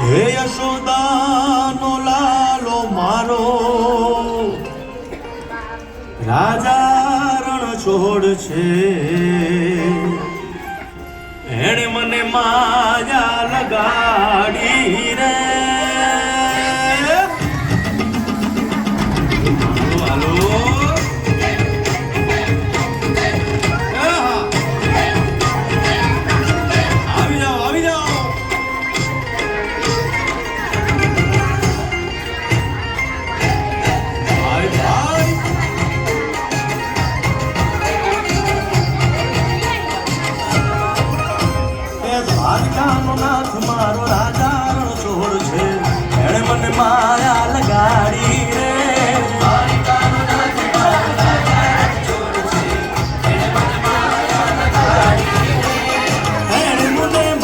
હે યશોદાનો લાલો મારો રાજા રણ છોડ છે એણે મને માયા લગાડી રે હાલો આવી જાઓ દ્વારકાનો નાથ મારો રાજા રણ છોડ છે એણે મને માયા લગાડી રે દ્વારકાનો નાથ મારો રાજા રણ છોડ છે એણે મને માયા લગાડી રે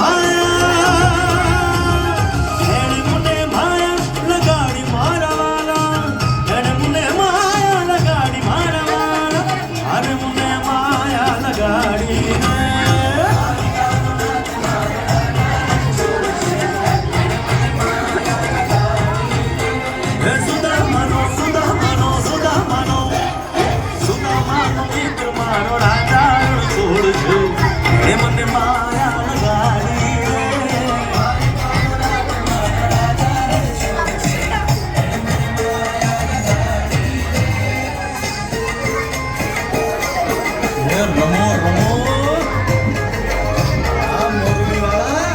એણે મને માયા લગાડી મારા વાલા એણે મને માયા લગાડી મારા વાલા અરે મને માયા લગાડી રે મને માયા લગાડી રમો રમો આ મોરબી વાળા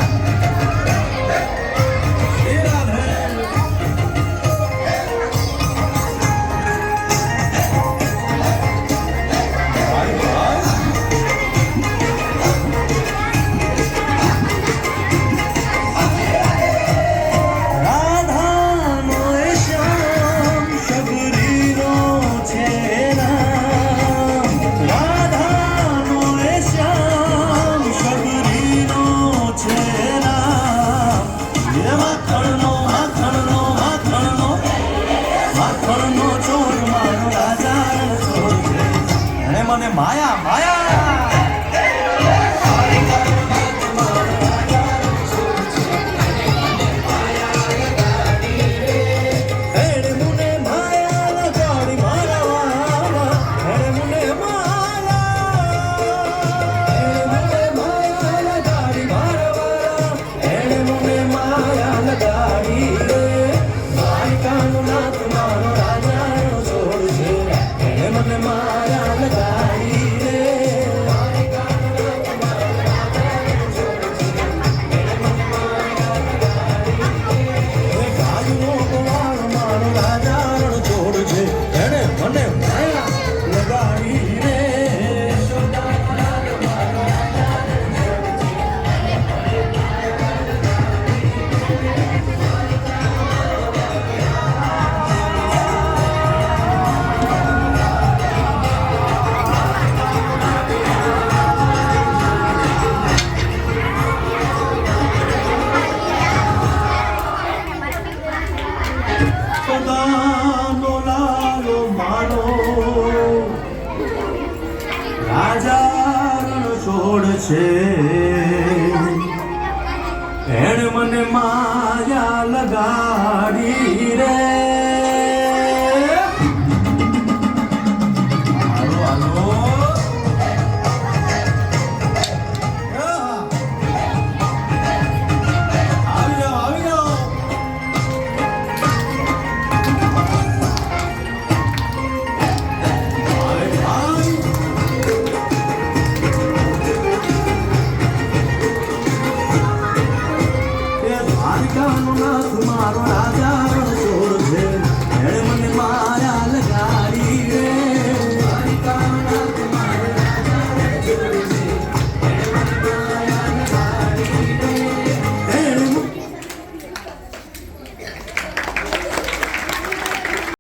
મને માયા માયા છે એણે મને માયા લગાડી રે હાલો હાલો આવી જાઓ દ્વારકાનો નાથ મારો રાજા